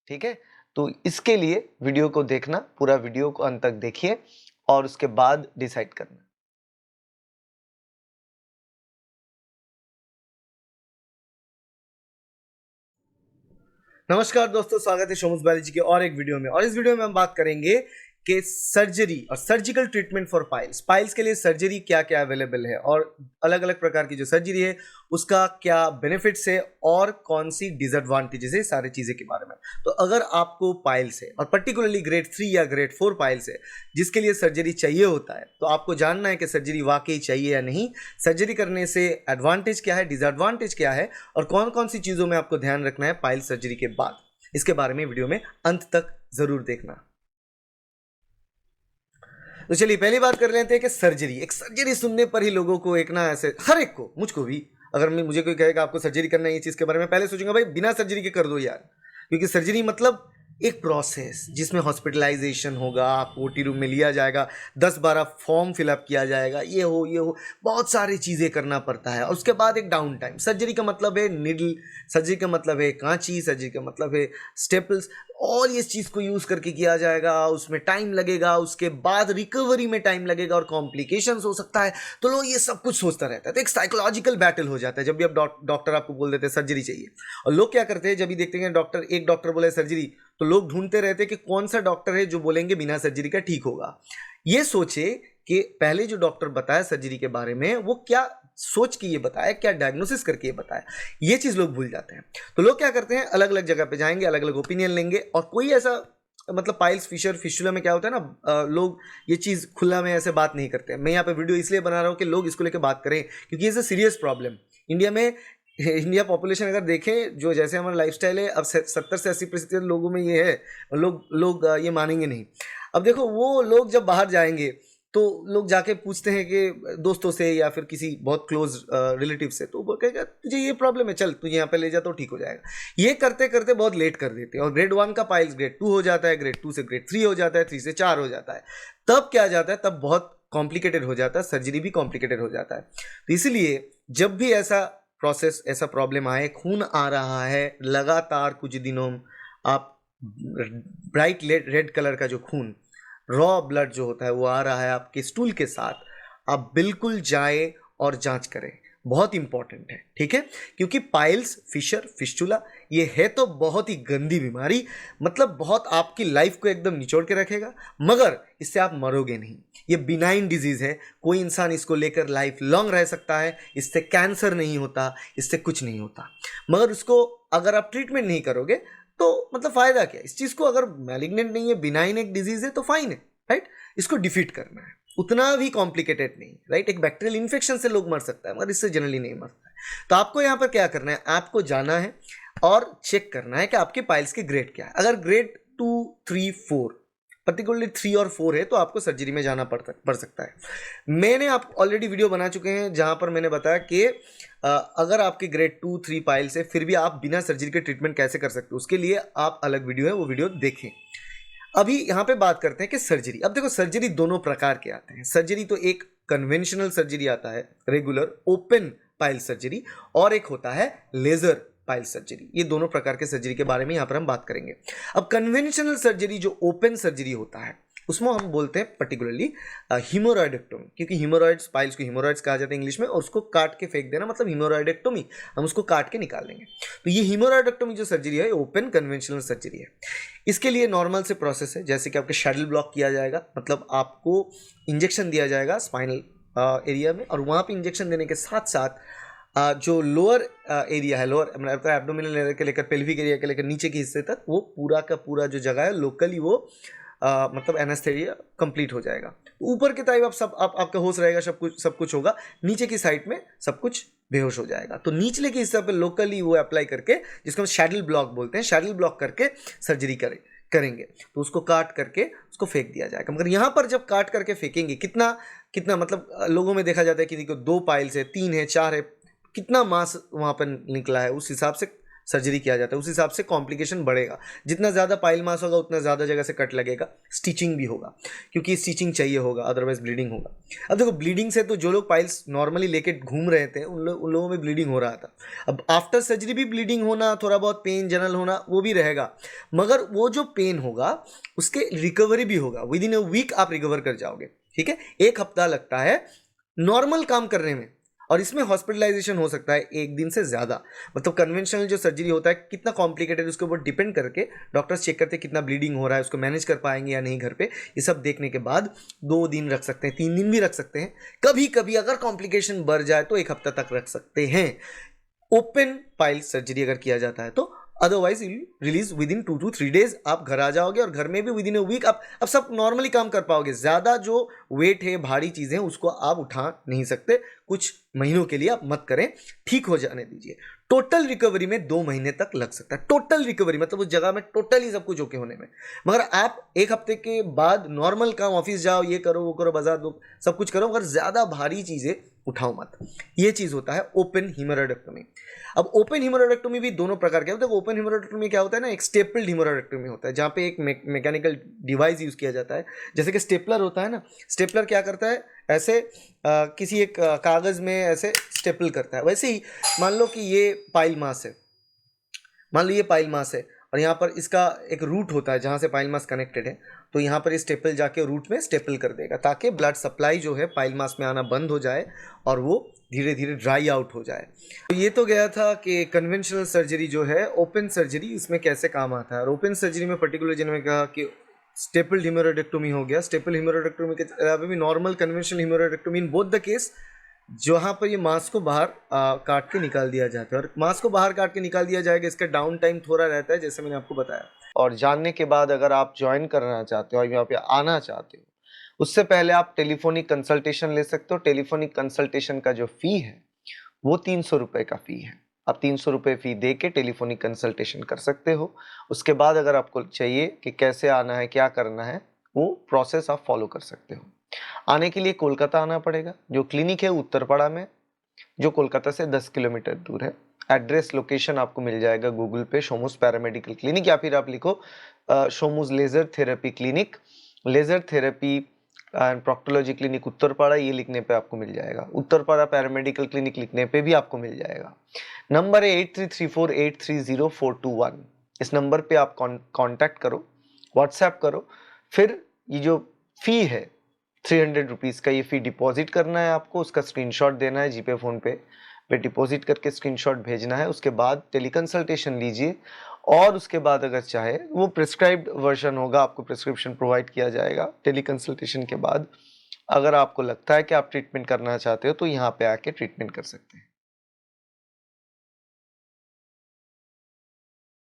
ठीक है। तो इसके लिए वीडियो को देखना, पूरा वीडियो को अंत तक देखिए और उसके बाद डिसाइड करना। नमस्कार दोस्तों, स्वागत है शोमुस बायोलॉजी के और एक वीडियो में। और इस वीडियो में हम बात करेंगे कि सर्जरी और surgical treatment for piles. Piles के लिए सर्जरी क्या क्या अवेलेबल है और अलग अलग प्रकार की जो सर्जरी है उसका क्या बेनिफिट्स है और कौन सी डिसएडवांटेजेस है, सारी चीजें के बारे में। तो अगर आपको पाइल्स है और पर्टिकुलरली ग्रेड 3 या ग्रेड 4 पाइल्स है जिसके लिए सर्जरी चाहिए होता है, तो आपको जानना है कि सर्जरी वाकई चाहिए या नहीं, सर्जरी करने से एडवांटेज क्या है, डिसएडवांटेज क्या है और कौन कौन सी चीजों में आपको ध्यान रखना है पाइल सर्जरी के बाद। इसके बारे में वीडियो में अंत तक जरूर देखना। तो चलिए पहली बात कर लेते हैं कि सर्जरी। एक सर्जरी सुनने पर ही लोगों को एक ना ऐसे, हर एक को, मुझको भी, अगर मुझे कोई कहेगा आपको सर्जरी करना है ये चीज के बारे में, पहले सोचूंगा भाई बिना सर्जरी के कर दो यार। क्योंकि सर्जरी मतलब एक प्रोसेस जिसमें हॉस्पिटलाइजेशन होगा, आपको ओटी रूम में लिया जाएगा, 10-12 फॉर्म फिलअप किया जाएगा, ये हो बहुत सारी चीज़ें करना पड़ता है। और उसके बाद एक डाउन टाइम। सर्जरी का मतलब है निडल, सर्जरी का मतलब है कांची, सर्जरी का मतलब है स्टेपल्स, और ये चीज़ को यूज़ करके किया जाएगा, उसमें टाइम लगेगा, उसके बाद रिकवरी में टाइम लगेगा और कॉम्प्लिकेशंस हो सकता है। तो लोग ये सब कुछ सोचता रहता है। तो एक साइकोलॉजिकल बैटल हो जाता है जब भी आप डॉक्टर आपको बोल देते हैं सर्जरी चाहिए। और लोग क्या करते हैं, जब भी देखते हैं डॉक्टर, एक डॉक्टर बोले सर्जरी, तो लोग ढूंढते रहते हैं कि कौन सा डॉक्टर है जो बोलेंगे बिना सर्जरी का ठीक होगा। ये सोचे कि पहले जो डॉक्टर बताया सर्जरी के बारे में वो क्या सोच के ये बताया, क्या डायग्नोसिस करके ये बताया, ये चीज लोग भूल जाते हैं। तो लोग क्या करते हैं, अलग अलग जगह पे जाएंगे, अलग अलग ओपिनियन लेंगे, और कोई ऐसा मतलब पाइल्स, फिशर, फिस्टुला में क्या होता है ना, लोग ये चीज खुला में ऐसे बात नहीं करते। मैं यहाँ पे वीडियो इसलिए बना रहा हूँ कि लोग इसको लेकर बात करें, क्योंकि ये सीरियस प्रॉब्लम इंडिया में। इंडिया पॉपुलेशन अगर देखें, जो जैसे हमारा लाइफस्टाइल है, अब 70 से 80% लोगों में ये है, लोग ये मानेंगे नहीं। अब देखो, वो लोग जब बाहर जाएंगे तो लोग जाके पूछते हैं कि दोस्तों से या फिर किसी बहुत क्लोज रिलेटिव से, तो वो कहेगा तुझे ये प्रॉब्लम है, चल तुझे यहाँ पे ले जा तो ठीक हो जाएगा। ये करते करते बहुत लेट कर देते हैं और ग्रेड 1 का पाइल्स ग्रेड 2 हो जाता है, ग्रेड 2 से ग्रेड 3 हो जाता है, 3 से 4 हो जाता है। तब क्या जाता है, तब बहुत कॉम्प्लिकेटेड हो जाता है, सर्जरी भी कॉम्प्लिकेटेड हो जाता है। तो इसलिए जब भी ऐसा प्रोसेस, ऐसा प्रॉब्लम आए, खून आ रहा है लगातार कुछ दिनों, आप ब्राइट रेड कलर का जो खून, रॉ ब्लड जो होता है वो आ रहा है आपके स्टूल के साथ, आप बिल्कुल जाएं और जांच करें। बहुत इंपॉर्टेंट है, ठीक है। क्योंकि पाइल्स, फिशर, फिस्टुला ये है तो बहुत ही गंदी बीमारी, मतलब बहुत आपकी लाइफ को एकदम निचोड़ के रखेगा, मगर इससे आप मरोगे नहीं। ये बिनाइन डिजीज है, कोई इंसान इसको लेकर लाइफ लॉन्ग रह सकता है, इससे कैंसर नहीं होता, इससे कुछ नहीं होता। मगर उसको अगर आप ट्रीटमेंट नहीं करोगे तो मतलब फायदा क्या इस चीज को। अगर मैलिग्नेंट नहीं है, बिनाइन एक डिजीज है तो फाइन है, राइट। इसको डिफीट करना है, उतना भी कॉम्प्लिकेटेड नहीं, राइट। एक बैक्टीरियल इन्फेक्शन से लोग मर सकता है मगर इससे जनरली नहीं मरता है। तो आपको यहाँ पर क्या करना है, आपको जाना है और चेक करना है कि आपके पाइल्स के ग्रेड क्या है। अगर ग्रेड 2, 3, 4, पर्टिकुलरली 3 और 4 है तो आपको सर्जरी में जाना पड़ सकता है। मैंने आप ऑलरेडी वीडियो बना चुके हैं जहां पर मैंने बताया कि अगर आपके ग्रेड 2, 3 पाइल्स है फिर भी आप बिना सर्जरी के ट्रीटमेंट कैसे कर सकते हो, उसके लिए आप अलग वीडियो है, वो वीडियो देखें। अभी यहाँ पे बात करते हैं कि सर्जरी। अब देखो, सर्जरी दोनों प्रकार के आते हैं। सर्जरी तो एक कन्वेंशनल सर्जरी आता है, रेगुलर ओपन पाइल सर्जरी, और एक होता है लेजर पाइल सर्जरी। ये दोनों प्रकार के सर्जरी के बारे में यहाँ पर हम बात करेंगे। अब कन्वेंशनल सर्जरी जो ओपन सर्जरी होता है उसमें हम बोलते हैं पर्टिकुलरली हीमोरॉइडेक्टोमी, क्योंकि हीमोरॉइड्स, पाइल्स को हीमोरॉइड्स कहा जाता है इंग्लिश में, और उसको काट के फेंक देना मतलब हीमोरॉइडेक्टोमी, हम उसको काट के निकाल लेंगे। तो ये हीमोरॉइडेक्टोमी जो सर्जरी है ओपन कन्वेंशनल सर्जरी है। इसके लिए नॉर्मल से प्रोसेस है, जैसे कि आपके शैडल ब्लॉक किया जाएगा, मतलब आपको इंजेक्शन दिया जाएगा स्पाइनल एरिया में, और वहाँ पे इंजेक्शन देने के साथ साथ जो लोअर एरिया है, लोअर मतलब एब्डोमिनल एरिया के लेकर पेल्विक एरिया के लेकर नीचे के हिस्से तक, वो पूरा का पूरा जो जगह है लोकली वो मतलब एनेस्थेसिया कंप्लीट हो जाएगा। ऊपर की तरफ आपका होश रहेगा, सब कुछ होगा, नीचे की साइड में सब कुछ बेहोश हो जाएगा। तो निचले के हिस्से पे लोकली वो अप्लाई करके, जिसको हम शैडल ब्लॉक बोलते हैं, शैडल ब्लॉक करके सर्जरी करेंगे। तो उसको काट करके उसको फेंक दिया जाएगा। मगर यहाँ पर जब काट करके फेंकेंगे, कितना कितना मतलब लोगों में देखा जाता है कि 2 पाइल्स है, 3 है, 4 है, कितना मांस वहाँ पर निकला है उस हिसाब से सर्जरी किया जाता है, उस हिसाब से कॉम्प्लिकेशन बढ़ेगा। जितना ज़्यादा पाइल मास होगा उतना ज़्यादा जगह से कट लगेगा, स्टिचिंग भी होगा क्योंकि स्टिचिंग चाहिए होगा, अदरवाइज ब्लीडिंग होगा। अब देखो ब्लीडिंग से तो जो लोग पाइल्स नॉर्मली लेके घूम रहे थे उन लोगों में ब्लीडिंग हो रहा था। अब आफ्टर सर्जरी भी ब्लीडिंग होना, थोड़ा बहुत पेन जनरल होना वो भी रहेगा, मगर वो जो पेन होगा उसके रिकवरी भी होगा, विद इन अ वीक आप रिकवर कर जाओगे। ठीक है, 1 हफ्ता लगता है नॉर्मल काम करने में, और इसमें हॉस्पिटलाइजेशन हो सकता है 1 दिन से ज़्यादा। मतलब कन्वेंशनल जो सर्जरी होता है कितना कॉम्प्लिकेटेड उसके ऊपर डिपेंड करके डॉक्टर्स चेक करते हैं कितना ब्लीडिंग हो रहा है, उसको मैनेज कर पाएंगे या नहीं घर पे। ये सब देखने के बाद 2 दिन रख सकते हैं, 3 दिन भी रख सकते हैं, कभी कभी अगर कॉम्प्लिकेशन बढ़ जाए तो 1 हफ्ता तक रख सकते हैं ओपन पाइल सर्जरी अगर किया जाता है तो। Otherwise release with in 2 to 3 days आप घर आ जाओगे, और घर में भी विद इन अ वीक आप अब सब नॉर्मली काम कर पाओगे। ज़्यादा जो वेट है, भारी चीज़ें, उसको आप उठा नहीं सकते, कुछ महीनों के लिए आप मत करें, ठीक हो जाने दीजिए। टोटल रिकवरी में 2 महीने तक लग सकता है। टोटल रिकवरी मतलब उस जगह में टोटली सब कुछ ओके होने में। मगर आप 1 हफ्ते के बाद नॉर्मल काम, ऑफिस जाओ, ये करो वो करो, बाजार दो, सब कुछ करो, मगर ज़्यादा भारी चीज़ें उठाओ मत। ये चीज़ होता है ओपन हीमोरेक्टोमी। अब ओपन हीमोरेक्टोमी भी दोनों प्रकार के होते हैं। ओपन हीमोरेक्टोमी क्या होता है ना, एक स्टेपल्ड हीमोरेक्टोमी होता है जहाँ पे एक मैकेनिकल डिवाइस यूज़ किया जाता है, जैसे कि स्टेपलर होता है ना। स्टेपलर क्या करता है, ऐसे किसी एक कागज़ में ऐसे स्टेपल करता है। वैसे ही मान लो कि ये पाइल मास है, मान लो ये पाइल मास है, और यहाँ पर इसका एक रूट होता है जहाँ से पाइल मास कनेक्टेड है, तो यहाँ पर ये स्टेपल जाके रूट में स्टेपल कर देगा ताकि ब्लड सप्लाई जो है पाइल मास में आना बंद हो जाए और वो धीरे धीरे ड्राई आउट हो जाए। तो ये तो गया था कि कन्वेंशनल सर्जरी जो है, ओपन सर्जरी, इसमें कैसे काम आता है। और ओपन सर्जरी में पर्टिकुलर जिन्होंने कहा कि स्टेपल्ड हीमोरेक्टोमी हो गया, स्टेपल हीमोरेक्टोमी के अलावा भी normal conventional haemorrhoidectomy, in both the case जहाँ पर ये मांस को बाहर काट के निकाल दिया जाता है। और मांस को बाहर काट के निकाल दिया जाएगा, इसका डाउन टाइम थोड़ा रहता है जैसे मैंने आपको बताया। और जानने के बाद अगर आप ज्वाइन करना चाहते हो और यहाँ पे आना चाहते हो, उससे पहले आप टेलीफोनिक कंसल्टेशन ले सकते हो। टेलीफोनिक कंसल्टेशन का जो फी है वो 300 रुपये का फी है। आप 300 रुपये फी दे के टेलीफोनिक कंसल्टेशन कर सकते हो। उसके बाद अगर आपको चाहिए कि कैसे आना है, क्या करना है, वो प्रोसेस आप फॉलो कर सकते हो। आने के लिए कोलकाता आना पड़ेगा। जो क्लिनिक है उत्तरपाड़ा में, जो कोलकाता से 10 किलोमीटर दूर है। एड्रेस लोकेशन आपको मिल जाएगा गूगल पे, शोमूज पैरामेडिकल क्लिनिक, या फिर आप लिखो शोमूज laser therapy clinic, laser therapy and proctology clinic Uttarpara, ये लिखने पे आपको मिल जाएगा। उत्तरपाड़ा पैरामेडिकल क्लिनिक लिखने पे भी आपको मिल जाएगा। नंबर है 8334830421। इस नंबर पे आप कांटेक्ट करो, व्हाट्सएप करो। फिर ये जो फी है 300 रुपीज़ का, ये फी डिपॉजिट करना है आपको, उसका स्क्रीनशॉट देना है जीपे फोन पे डिपॉजिट करके स्क्रीनशॉट भेजना है। उसके बाद टेलीकंसल्टेशन लीजिए, और उसके बाद अगर चाहे वो प्रिस्क्राइब्ड वर्जन होगा, आपको प्रिस्क्रिप्शन प्रोवाइड किया जाएगा। टेलीकंसल्टेशन के बाद अगर आपको लगता है कि आप ट्रीटमेंट करना चाहते हो तो यहाँ पे आके ट्रीटमेंट कर सकते हैं।